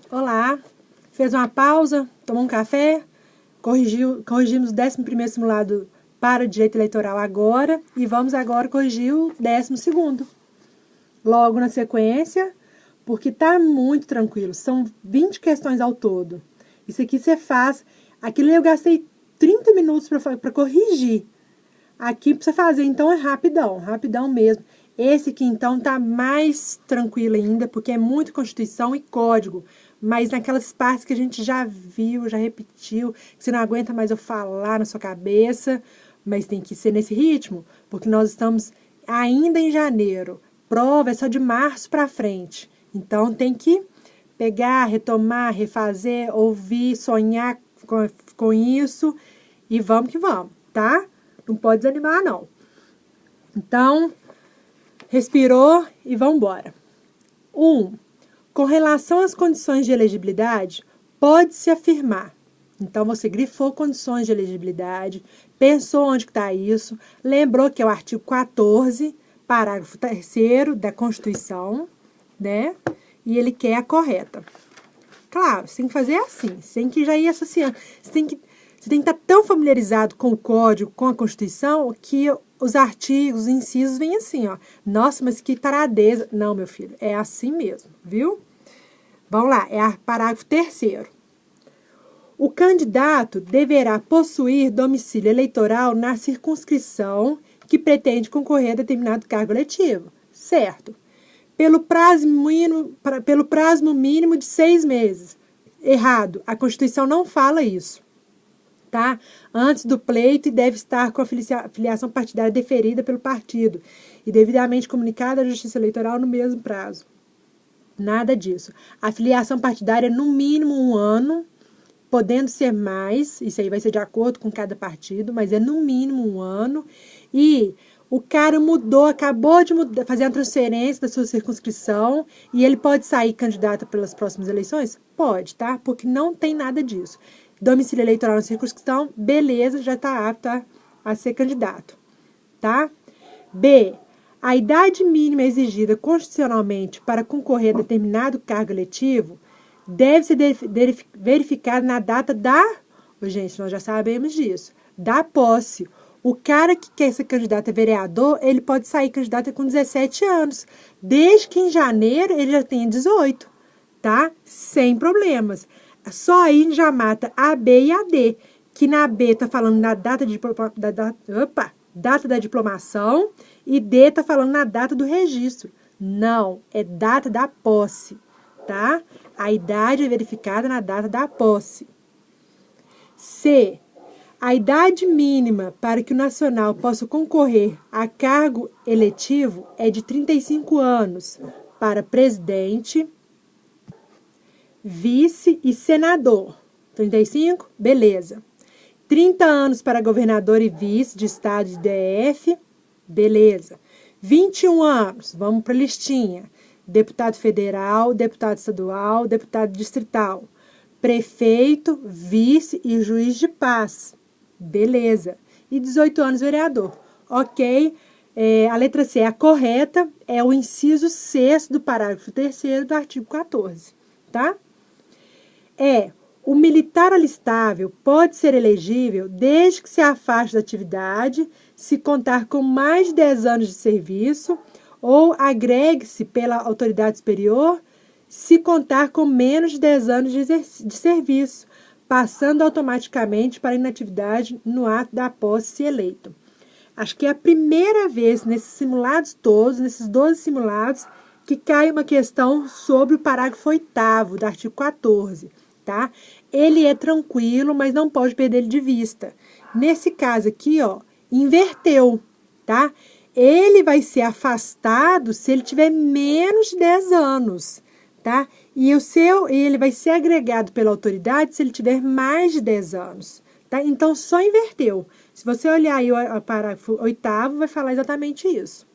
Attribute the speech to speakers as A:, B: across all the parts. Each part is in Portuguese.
A: Olá, fez uma pausa, tomou um café, corrigimos o 11º simulado para o direito eleitoral agora e vamos agora corrigir o 12º. Logo na sequência, porque tá muito tranquilo, são 20 questões ao todo. Isso aqui você faz, aquilo eu gastei 30 minutos para corrigir. Aqui para você fazer, então, é rapidão mesmo. Esse aqui, então, tá mais tranquilo ainda, porque é muito Constituição e Código. Mas naquelas partes que a gente já viu, já repetiu, que você não aguenta mais eu falar na sua cabeça, mas tem que ser nesse ritmo, porque nós estamos ainda em janeiro. Prova é só de março para frente. Então, tem que pegar, retomar, refazer, ouvir, sonhar com isso e vamos que vamos, tá? Não pode desanimar, não. Então, respirou e vamos embora. 1. Com relação às condições de elegibilidade, pode-se afirmar. Então, você grifou condições de elegibilidade, pensou onde está isso, lembrou que é o artigo 14, parágrafo 3º da Constituição, né? E ele quer a correta. Claro, você tem que fazer assim, você tem que já ir associando. Você tem que estar tão familiarizado com o Código, com a Constituição, que os artigos, os incisos vêm assim, ó. Nossa, mas que taradeza. Não, meu filho, é assim mesmo, viu? Vamos lá, é o parágrafo 3º. O candidato deverá possuir domicílio eleitoral na circunscrição que pretende concorrer a determinado cargo eletivo. Certo. Pelo prazo mínimo de 6 meses. Errado, a Constituição não fala isso. Tá? Antes do pleito e deve estar com a filiação partidária deferida pelo partido e devidamente comunicada à Justiça Eleitoral no mesmo prazo. Nada disso. A filiação partidária é no mínimo 1 ano, podendo ser mais, isso aí vai ser de acordo com cada partido, mas é no mínimo 1 ano. E o cara acabou de fazer a transferência da sua circunscrição e ele pode sair candidato pelas próximas eleições? Pode, tá? Porque não tem nada disso. Domicílio eleitoral na circunscrição, beleza, já está apto a ser candidato, tá? B. A idade mínima exigida constitucionalmente para concorrer a determinado cargo eletivo deve ser verificada na data da... Gente, nós já sabemos disso. Da posse. O cara que quer ser candidato a vereador, ele pode sair candidato com 17 anos, desde que em janeiro ele já tenha 18, tá? Sem problemas. Só aí já mata a B e a D, que na B está falando na data da diplomação e D está falando na data do registro. Não, é data da posse, tá? A idade é verificada na data da posse. C. A idade mínima para que o nacional possa concorrer a cargo eletivo é de 35 anos para presidente, vice e senador. 35? Beleza. 30 anos para governador e vice de estado de DF. Beleza. 21 anos, vamos para a listinha. Deputado federal, deputado estadual, deputado distrital. Prefeito, vice e juiz de paz. Beleza. E 18 anos vereador. Ok. A letra C é a correta, é o inciso 6º do parágrafo 3º do artigo 14. Tá? O militar alistável pode ser elegível desde que se afaste da atividade, se contar com mais de 10 anos de serviço, ou agregue-se pela autoridade superior, se contar com menos de 10 anos de serviço, passando automaticamente para a inatividade no ato da posse se eleito. Acho que é a primeira vez nesses simulados todos, nesses 12 simulados, que cai uma questão sobre o parágrafo 8º do artigo 14, tá? Ele é tranquilo, mas não pode perder ele de vista. Nesse caso aqui, ó, inverteu, tá? Ele vai ser afastado se ele tiver menos de 10 anos, tá? E ele vai ser agregado pela autoridade se ele tiver mais de 10 anos, tá? Então, só inverteu. Se você olhar aí o parágrafo 8º, vai falar exatamente isso,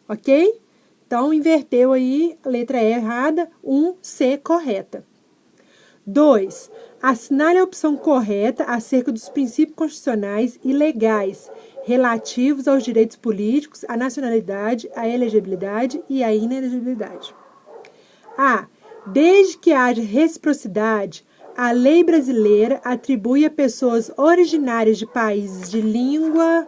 A: ok? Então, inverteu aí, a letra E errada, 1C correta. 2. Assinale a opção correta acerca dos princípios constitucionais e legais relativos aos direitos políticos, à nacionalidade, à elegibilidade e à inelegibilidade. A. Desde que haja reciprocidade, a lei brasileira atribui a pessoas originárias de países de língua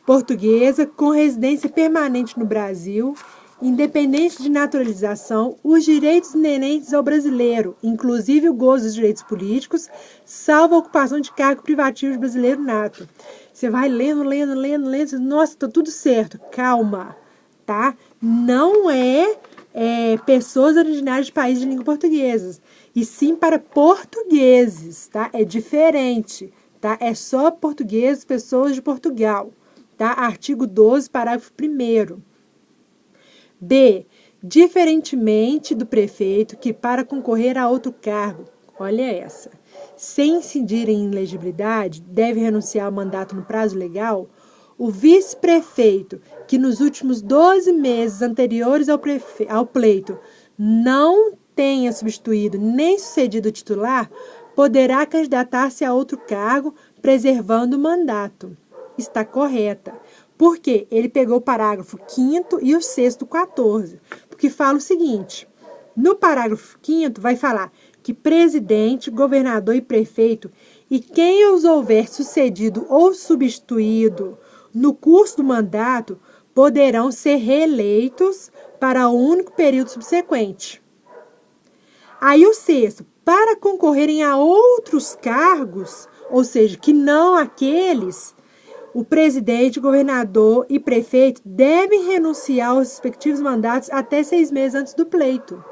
A: portuguesa com residência permanente no Brasil, independente de naturalização, os direitos inerentes ao brasileiro, inclusive o gozo dos direitos políticos, salvo a ocupação de cargo privativo de brasileiro nato. Você vai lendo, nossa, tá tudo certo, calma, tá? Não é pessoas originárias de países de língua portuguesa, e sim para portugueses, tá? É diferente, tá? É só portugueses, pessoas de Portugal, tá? Artigo 12, parágrafo 1º. B. Diferentemente do prefeito que, para concorrer a outro cargo, olha essa, sem incidir em inelegibilidade, deve renunciar ao mandato no prazo legal, o vice-prefeito que nos últimos 12 meses anteriores ao pleito não tenha substituído nem sucedido o titular, poderá candidatar-se a outro cargo, preservando o mandato. Está correta. Porque ele pegou o parágrafo 5º e o 6º do 14. Porque fala o seguinte, no parágrafo 5º vai falar que presidente, governador e prefeito e quem os houver sucedido ou substituído no curso do mandato poderão ser reeleitos para o único período subsequente. Aí o 6º, para concorrerem a outros cargos, ou seja, que não aqueles, o presidente, governador e prefeito devem renunciar aos respectivos mandatos até 6 meses antes do pleito,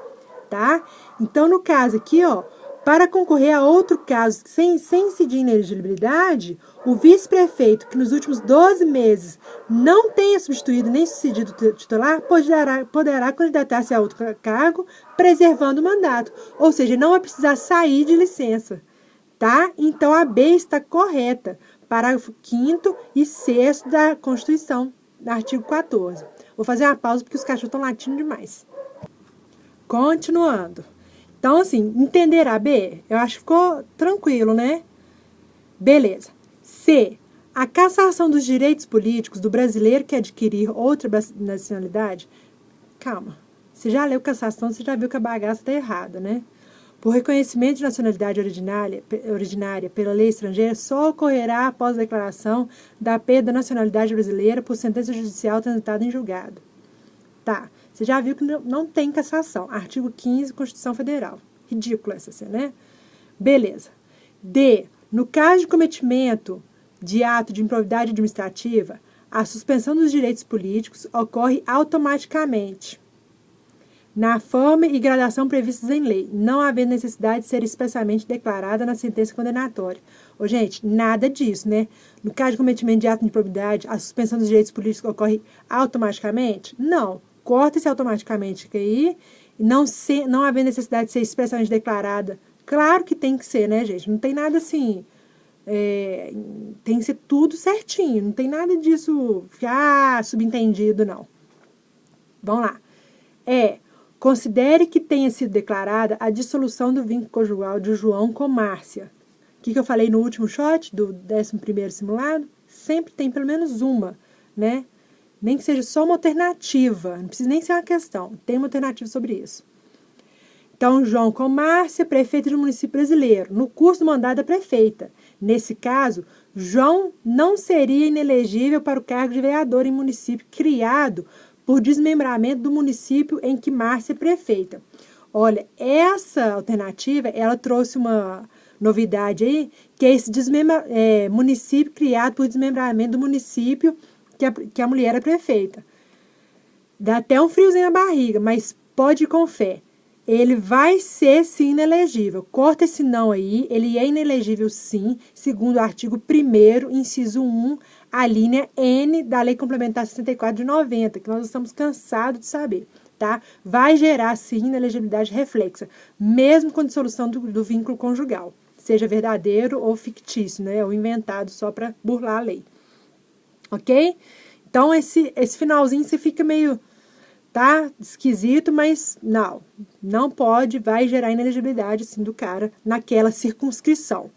A: tá? Então, no caso aqui, ó, para concorrer a outro caso sem incidir em inelegibilidade, o vice-prefeito que nos últimos 12 meses não tenha substituído nem sucedido o titular poderá candidatar-se a outro cargo, preservando o mandato. Ou seja, não vai precisar sair de licença, tá? Então, a B está correta. Parágrafo 5º e 6º da Constituição, do artigo 14. Vou fazer uma pausa porque os cachorros estão latindo demais. Continuando. Então, assim, entender a B, eu acho que ficou tranquilo, né? Beleza. C. A cassação dos direitos políticos do brasileiro que adquirir outra nacionalidade. Calma. Você já leu cassação, você já viu que a bagaça está errada, né? Por reconhecimento de nacionalidade originária pela lei estrangeira, só ocorrerá após a declaração da perda da nacionalidade brasileira por sentença judicial transitada em julgado. Tá, você já viu que não tem cassação. Artigo 15, Constituição Federal. Ridículo essa, né? Beleza. D. No caso de cometimento de ato de improbidade administrativa, a suspensão dos direitos políticos ocorre automaticamente, na forma e gradação previstas em lei, não havendo necessidade de ser expressamente declarada na sentença condenatória. Ô, gente, nada disso, né? No caso de cometimento de ato de improbidade, a suspensão dos direitos políticos ocorre automaticamente? Não. Corta esse automaticamente aí, não havendo necessidade de ser expressamente declarada. Claro que tem que ser, né, gente? Não tem nada assim... tem que ser tudo certinho. Não tem nada disso ficar subentendido, não. Vamos lá. Considere que tenha sido declarada a dissolução do vínculo conjugal de João com Márcia. O que eu falei no último shot do 11º simulado? Sempre tem pelo menos uma, né? Nem que seja só uma alternativa. Não precisa nem ser uma questão. Tem uma alternativa sobre isso. Então, João com Márcia, prefeita de um município brasileiro, no curso do mandato da prefeita. Nesse caso, João não seria inelegível para o cargo de vereador em município criado por desmembramento do município em que Márcia é prefeita. Olha, essa alternativa, ela trouxe uma novidade aí, que é esse município criado por desmembramento do município que a mulher é prefeita. Dá até um friozinho na barriga, mas pode ir com fé. Ele vai ser, sim, inelegível. Corta esse não aí, ele é inelegível, sim, segundo o artigo 1º, inciso 1, a linha N da Lei Complementar 64 de 90, que nós estamos cansados de saber, tá? Vai gerar, sim, inelegibilidade reflexa, mesmo com dissolução do vínculo conjugal, seja verdadeiro ou fictício, né? Ou inventado só para burlar a lei. Ok? Então, esse finalzinho você fica meio... tá esquisito, mas não pode, vai gerar inelegibilidade, sim, do cara naquela circunscrição.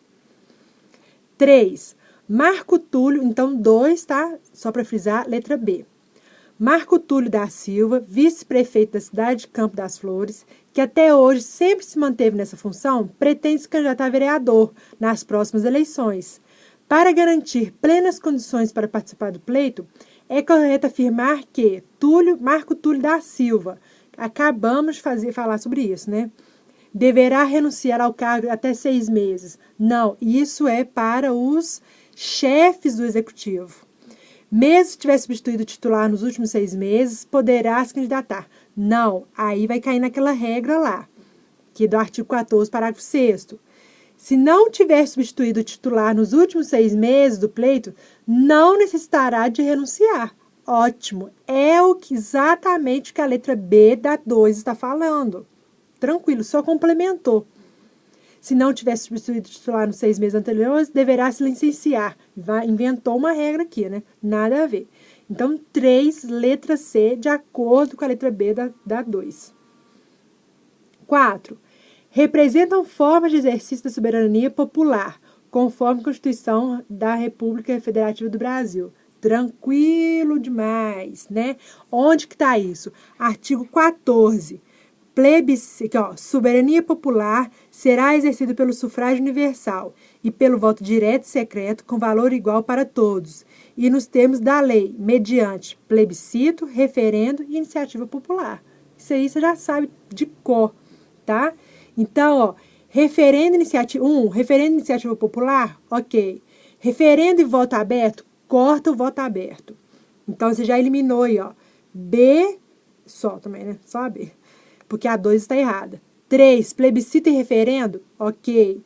A: 3. Marco Túlio, então 2, tá? Só para frisar, letra B. Marco Túlio da Silva, vice-prefeito da cidade de Campo das Flores, que até hoje sempre se manteve nessa função, pretende se candidatar a vereador nas próximas eleições. Para garantir plenas condições para participar do pleito, é correto afirmar que Marco Túlio da Silva, acabamos de falar sobre isso, né? Deverá renunciar ao cargo até 6 meses. Não, isso é para os chefes do executivo. Mesmo se tiver substituído o titular nos últimos 6 meses, poderá se candidatar. Não, aí vai cair naquela regra lá, que é do artigo 14, parágrafo 6º. Se não tiver substituído o titular nos últimos 6 meses do pleito, não necessitará de renunciar. Ótimo, é exatamente o que a letra B da 2 está falando. Tranquilo, só complementou. Se não tiver substituído o titular nos 6 meses anteriores, deverá se licenciar. Inventou uma regra aqui, né? Nada a ver. Então, 3, letra C, de acordo com a letra B da 2. 4. Representam formas de exercício da soberania popular, conforme a Constituição da República Federativa do Brasil. Tranquilo demais, né? Onde que está isso? Artigo 14. Soberania popular será exercida pelo sufrágio universal e pelo voto direto e secreto com valor igual para todos e nos termos da lei, mediante plebiscito, referendo e iniciativa popular. Isso aí você já sabe de cor, tá? Então, referendo e iniciativa popular, ok. Referendo e voto aberto, corta o voto aberto. Então, você já eliminou aí, B, só também, né? Só a B. Porque a 2 está errada. 3, plebiscito e referendo, ok.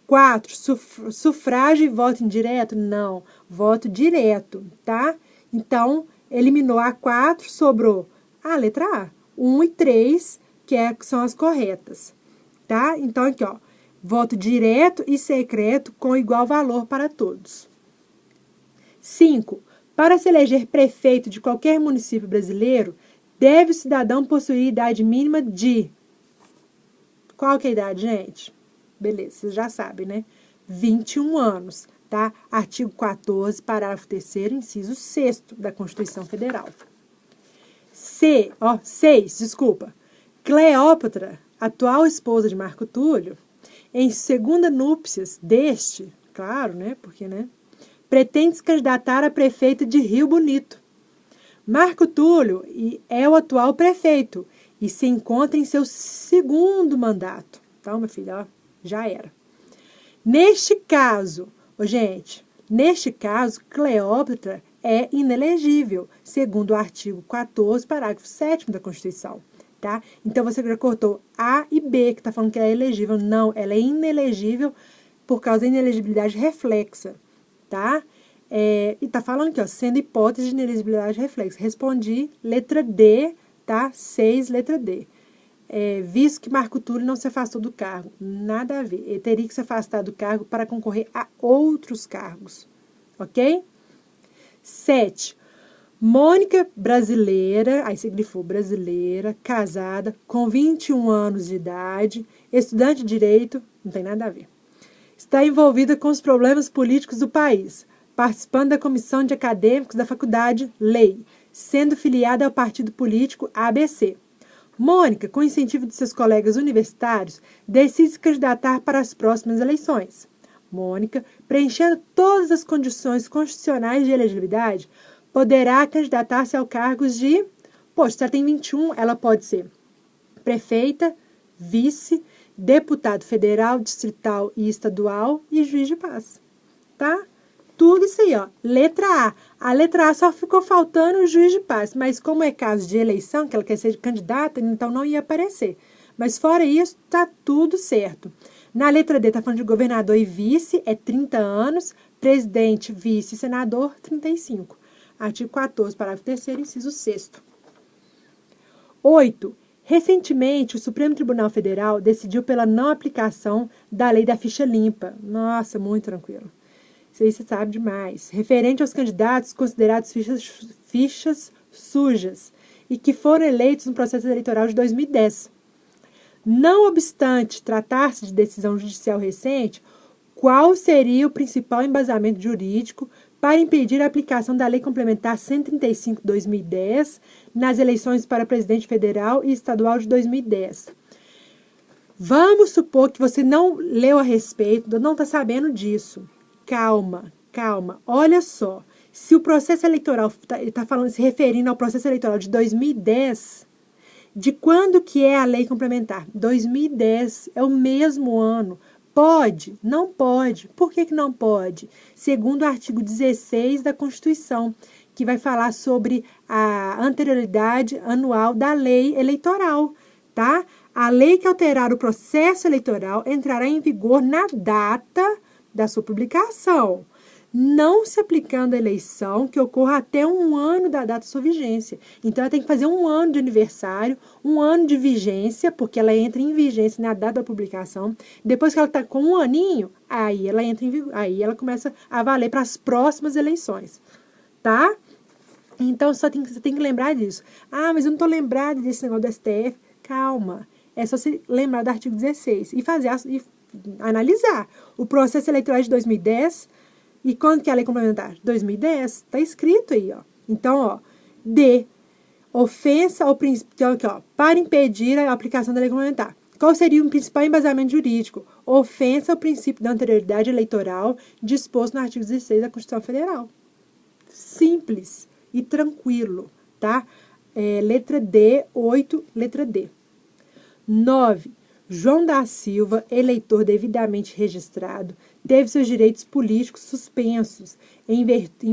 A: 4, sufrágio e voto indireto, não. Voto direto, tá? Então, eliminou a 4, sobrou a letra A. 1 e 3, que são as corretas. Tá? Então, aqui, voto direto e secreto com igual valor para todos. 5. Para se eleger prefeito de qualquer município brasileiro, deve o cidadão possuir idade mínima de... Qual que é a idade, gente? Beleza, vocês já sabem, né? 21 anos, tá? Artigo 14, parágrafo 3º, inciso 6º da Constituição Federal. 6, Cleópatra, atual esposa de Marco Túlio, em segunda núpcias deste, claro, né? Porque, né? Pretende se candidatar a prefeito de Rio Bonito. Marco Túlio é o atual prefeito e se encontra em seu 2º mandato. Então, meu filho, já era. Neste caso, Cleópatra é inelegível, segundo o artigo 14, parágrafo 7º da Constituição. Tá? Então, você já cortou A e B, que está falando que ela é elegível. Não, ela é inelegível por causa da inelegibilidade reflexa. Tá? E está falando aqui, sendo hipótese de inelegibilidade reflexa. Respondi, letra D, tá? 6, letra D. Visto que Marco Túlio não se afastou do cargo. Nada a ver. Ele teria que se afastar do cargo para concorrer a outros cargos. Ok? 7. Mônica, brasileira, aí se grifou brasileira, casada, com 21 anos de idade, estudante de direito, não tem nada a ver. Está envolvida com os problemas políticos do país, participando da comissão de acadêmicos da faculdade Lei, sendo filiada ao partido político ABC. Mônica, com incentivo de seus colegas universitários, decide se candidatar para as próximas eleições. Mônica, preenchendo todas as condições constitucionais de elegibilidade, poderá candidatar-se ao cargo de... se ela tem 21, ela pode ser prefeita, vice, deputado federal, distrital e estadual e juiz de paz. Tá? Tudo isso aí, Letra A. A letra A só ficou faltando o juiz de paz, mas como é caso de eleição, que ela quer ser candidata, então não ia aparecer. Mas fora isso, tá tudo certo. Na letra D, tá falando de governador e vice, é 30 anos, presidente, vice e senador, 35. Artigo 14, parágrafo 3º, inciso 6º. 8. Recentemente, o Supremo Tribunal Federal decidiu pela não aplicação da lei da ficha limpa. Nossa, muito tranquilo. Isso aí você sabe demais. Referente aos candidatos considerados fichas sujas e que foram eleitos no processo eleitoral de 2010. Não obstante tratar-se de decisão judicial recente, qual seria o principal embasamento jurídico para impedir a aplicação da Lei Complementar 135/2010 nas eleições para presidente federal e estadual de 2010. Vamos supor que você não leu a respeito, não está sabendo disso. Calma, calma. Olha só, se o processo eleitoral está se referindo ao processo eleitoral de 2010, de quando que é a lei complementar? 2010 é o mesmo ano. Pode? Não pode. Por que não pode? Segundo o artigo 16 da Constituição, que vai falar sobre a anterioridade anual da lei eleitoral, tá? A lei que alterar o processo eleitoral entrará em vigor na data da sua publicação, não se aplicando a eleição que ocorra até um ano da data de sua vigência. Então, ela tem que fazer um ano de aniversário, um ano de vigência, porque ela entra em vigência na data da publicação. Depois que ela está com um aninho, aí ela entra em vigor, aí ela começa a valer para as próximas eleições, tá? Então, você tem que lembrar disso. Ah, mas eu não estou lembrada desse negócio do STF. Calma, é só se lembrar do artigo 16 e analisar o processo eleitoral de 2010. E quando que é a lei complementar? 2010, está escrito aí, ó. Então, ó, D, ofensa ao princípio, então aqui, ó, para impedir a aplicação da lei complementar. Qual seria o principal embasamento jurídico? Ofensa ao princípio da anterioridade eleitoral disposto no artigo 16 da Constituição Federal. Simples e tranquilo, tá? Letra D, 8, letra D. 9. João da Silva, eleitor devidamente registrado, teve seus direitos políticos suspensos em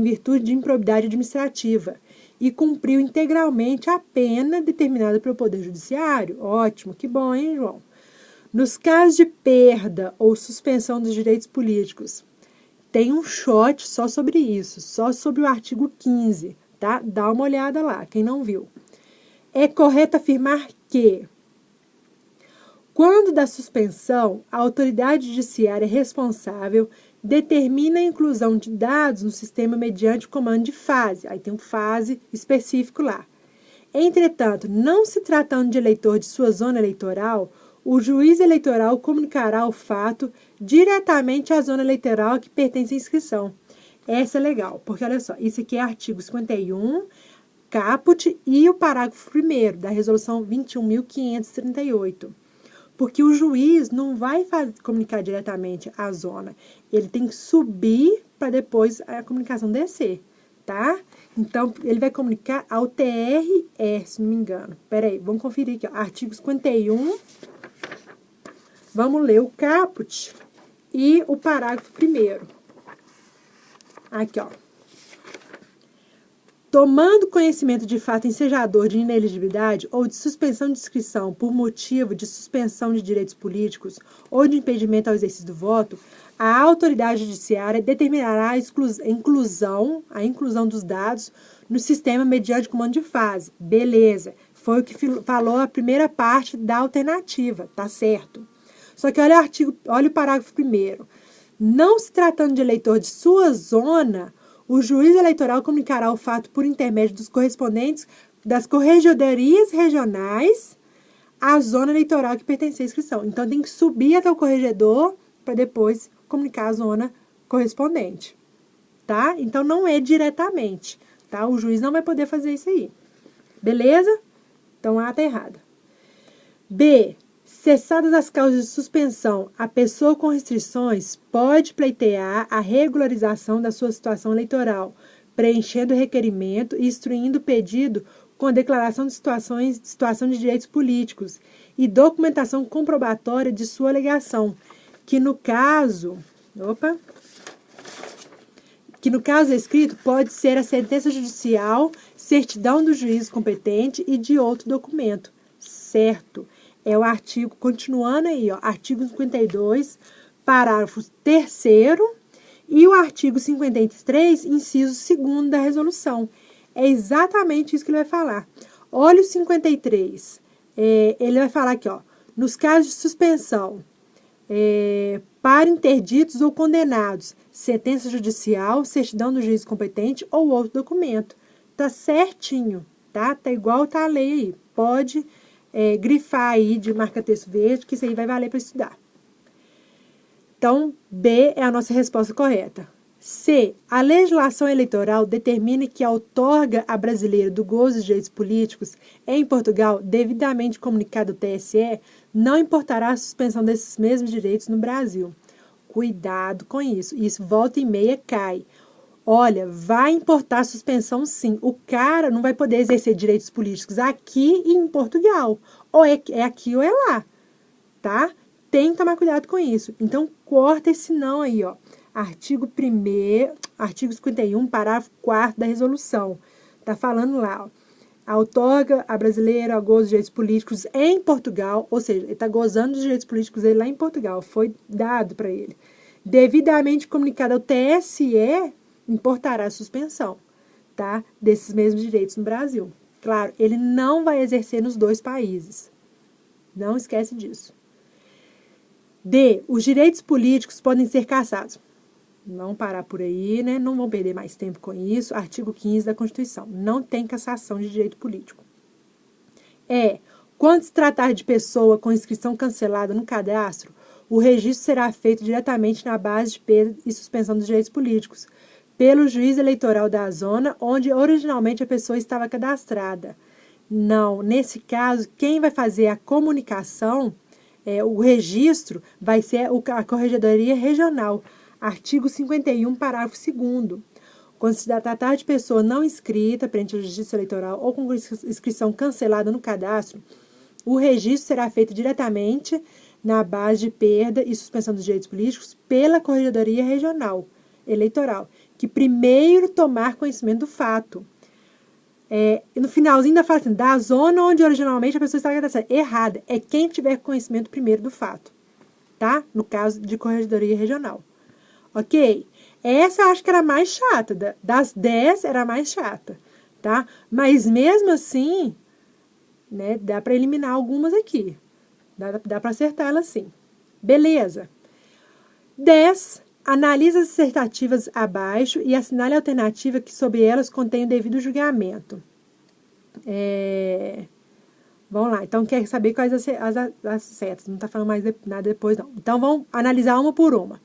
A: virtude de improbidade administrativa e cumpriu integralmente a pena determinada pelo Poder Judiciário. Ótimo, que bom, hein, João? Nos casos de perda ou suspensão dos direitos políticos, tem um shot só sobre isso, só sobre o artigo 15, tá? Dá uma olhada lá, quem não viu. É correto afirmar que, quando da suspensão, a autoridade judiciária responsável determina a inclusão de dados no sistema mediante o comando de fase. Aí tem um fase específico lá. Entretanto, não se tratando de eleitor de sua zona eleitoral, o juiz eleitoral comunicará o fato diretamente à zona eleitoral que pertence à inscrição. Essa é legal, porque olha só, isso aqui é artigo 51, caput e o parágrafo 1º da resolução 21.538. Porque o juiz não vai comunicar diretamente à zona. Ele tem que subir para depois a comunicação descer, tá? Então, ele vai comunicar ao TRE, se não me engano. Peraí, vamos conferir aqui, ó. Artigo 51. Vamos ler o caput e o parágrafo 1º. Aqui, ó. Tomando conhecimento de fato ensejador de inelegibilidade ou de suspensão de inscrição por motivo de suspensão de direitos políticos ou de impedimento ao exercício do voto, a autoridade judiciária determinará a inclusão dos dados no sistema mediante comando de fase. Beleza, foi o que falou a primeira parte da alternativa, tá certo. Só que olha o parágrafo 1º. Não se tratando de eleitor de sua zona, o juiz eleitoral comunicará o fato por intermédio dos correspondentes das corregedorias regionais à zona eleitoral que pertence à inscrição. Então, tem que subir até o corregedor para depois comunicar a zona correspondente, tá? Então, não é diretamente, tá? O juiz não vai poder fazer isso aí. Beleza? Então, A está errada. B. Cessadas as causas de suspensão, a pessoa com restrições pode pleitear a regularização da sua situação eleitoral, preenchendo o requerimento e instruindo o pedido com a declaração de situação de direitos políticos e documentação comprobatória de sua alegação, que no caso escrito pode ser a sentença judicial, certidão do juiz competente e de outro documento. Certo? É o artigo, continuando aí, ó, artigo 52, parágrafo 3º e o artigo 53, inciso 2º da resolução. É exatamente isso que ele vai falar. Olha o 53. Ele vai falar aqui, ó, nos casos de suspensão, para interditos ou condenados, sentença judicial, certidão do juiz competente ou outro documento. Tá certinho, tá? Tá igual tá a lei aí. Pode grifar aí de marca-texto verde, que isso aí vai valer para estudar. Então, B é a nossa resposta correta. C. A legislação eleitoral determina que a outorga a brasileiro do gozo de direitos políticos em Portugal, devidamente comunicado ao TSE, não importará a suspensão desses mesmos direitos no Brasil. Cuidado com isso. Isso volta e meia cai. Olha, vai importar a suspensão sim. O cara não vai poder exercer direitos políticos aqui e em Portugal. Ou é aqui ou é lá. Tá? Tem que tomar cuidado com isso. Então, corta esse não aí, ó. Artigo 51, parágrafo 4º da resolução. Tá falando lá, ó. A outorga a brasileiro a gozo de direitos políticos em Portugal, ou seja, ele está gozando dos direitos políticos dele lá em Portugal, foi dado para ele. Devidamente comunicado ao TSE, importará a suspensão, tá? Desses mesmos direitos no Brasil. Claro, ele não vai exercer nos dois países. Não esquece disso. D. Os direitos políticos podem ser cassados. Não parar por aí, né? Não vão perder mais tempo com isso. Artigo 15 da Constituição. Não tem cassação de direito político. Quando se tratar de pessoa com inscrição cancelada no cadastro, o registro será feito diretamente na base de perda e suspensão dos direitos políticos, pelo juiz eleitoral da zona onde originalmente a pessoa estava cadastrada. Não, nesse caso, quem vai fazer a comunicação, o registro, vai ser a Corregedoria Regional. Artigo 51, parágrafo 2º. Quando se tratar de pessoa não inscrita perante a Justiça Eleitoral ou com inscrição cancelada no cadastro, o registro será feito diretamente na base de perda e suspensão dos direitos políticos pela Corregedoria Regional Eleitoral, que primeiro tomar conhecimento do fato. No finalzinho ainda fala assim, da zona onde originalmente a pessoa está cadastrada. Errada. É quem tiver conhecimento primeiro do fato. Tá? No caso de Corregedoria Regional. Ok? Essa eu acho que era a mais chata. Das 10 era a mais chata. Tá? Mas mesmo assim, né, dá para eliminar algumas aqui. Dá para acertar elas sim. Beleza. 10. Analise as dissertativas abaixo e assinale a alternativa que sobre elas contém o devido julgamento. Vamos lá. Então, quer saber quais as certas. Não está falando mais nada depois, não. Então, vamos analisar uma por uma.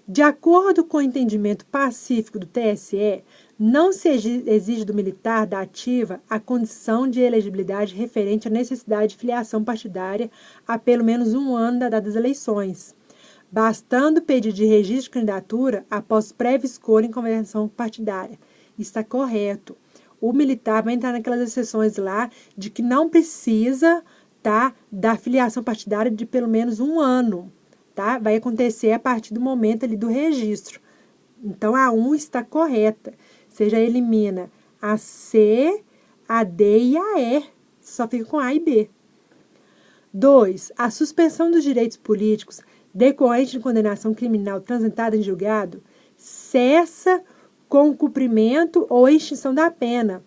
A: De acordo com o entendimento pacífico do TSE, não se exige do militar da ativa a condição de elegibilidade referente à necessidade de filiação partidária a pelo menos 1 ano da data das eleições, bastando pedido de registro de candidatura após prévia escolha em convenção partidária. Está correto. O militar vai entrar naquelas exceções lá de que não precisa, tá, da filiação partidária de pelo menos 1 ano. Tá? Vai acontecer a partir do momento ali do registro. Então, a 1 está correta. Você já elimina a C, a D e a E. Só fica com A e B. 2. A suspensão dos direitos políticos decorrente de condenação criminal transitada em julgado cessa com o cumprimento ou extinção da pena,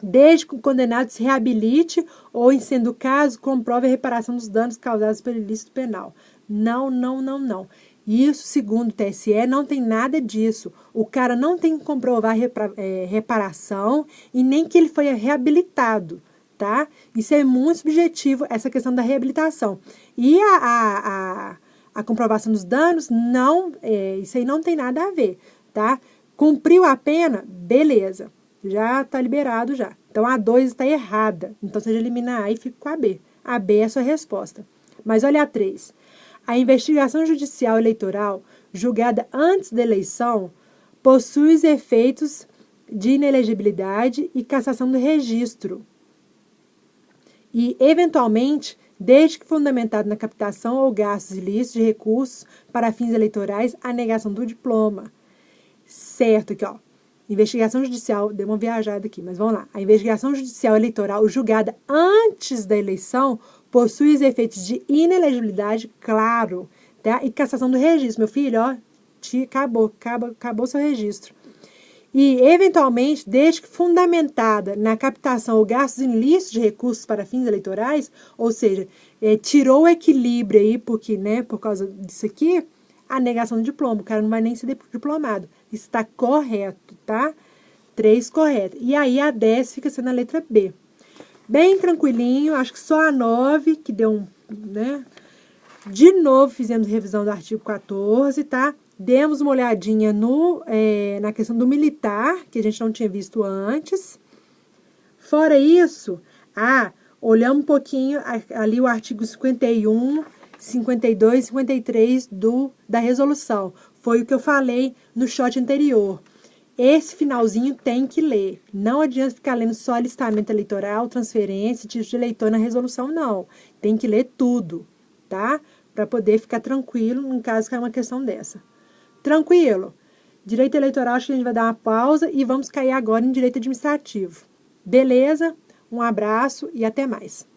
A: desde que o condenado se reabilite ou, em sendo o caso, comprove a reparação dos danos causados pelo ilícito penal. Não. Isso, segundo o TSE, não tem nada disso. O cara não tem que comprovar reparação e nem que ele foi reabilitado, tá? Isso é muito subjetivo, essa questão da reabilitação. E a comprovação dos danos, não, isso aí não tem nada a ver, tá? Cumpriu a pena? Beleza. Já está liberado já. Então, a 2 está errada. Então, você elimina a A e fica com a B. A B é a sua resposta. Mas olha a 3. A investigação judicial eleitoral, julgada antes da eleição, possui os efeitos de inelegibilidade e cassação do registro. E, eventualmente, desde que fundamentado na captação ou gastos ilícitos de recursos para fins eleitorais, a negação do diploma. Certo, aqui, ó. Investigação judicial, deu uma viajada aqui, mas vamos lá. A investigação judicial eleitoral julgada antes da eleição possui os efeitos de inelegibilidade, claro, tá? E cassação do registro. Meu filho, ó, acabou seu registro. E, eventualmente, desde que fundamentada na captação ou gastos ilícitos de recursos para fins eleitorais, ou seja, tirou o equilíbrio aí, porque, né, por causa disso aqui, a negação do diploma. O cara não vai nem ser diplomado. Está correto, tá? 3 correto. E aí, a 10 fica sendo a letra B. Bem tranquilinho, acho que só a 9, que deu né? De novo, fizemos revisão do artigo 14, tá? Demos uma olhadinha na questão do militar, que a gente não tinha visto antes. Fora isso, olhamos um pouquinho ali o artigo 51, 52 e 53 da resolução. Foi o que eu falei no shot anterior. Esse finalzinho tem que ler. Não adianta ficar lendo só alistamento eleitoral, transferência, título de eleitor na resolução, não. Tem que ler tudo, tá? Para poder ficar tranquilo no caso que é uma questão dessa. Tranquilo. Direito eleitoral, acho que a gente vai dar uma pausa e vamos cair agora em direito administrativo. Beleza? Um abraço e até mais.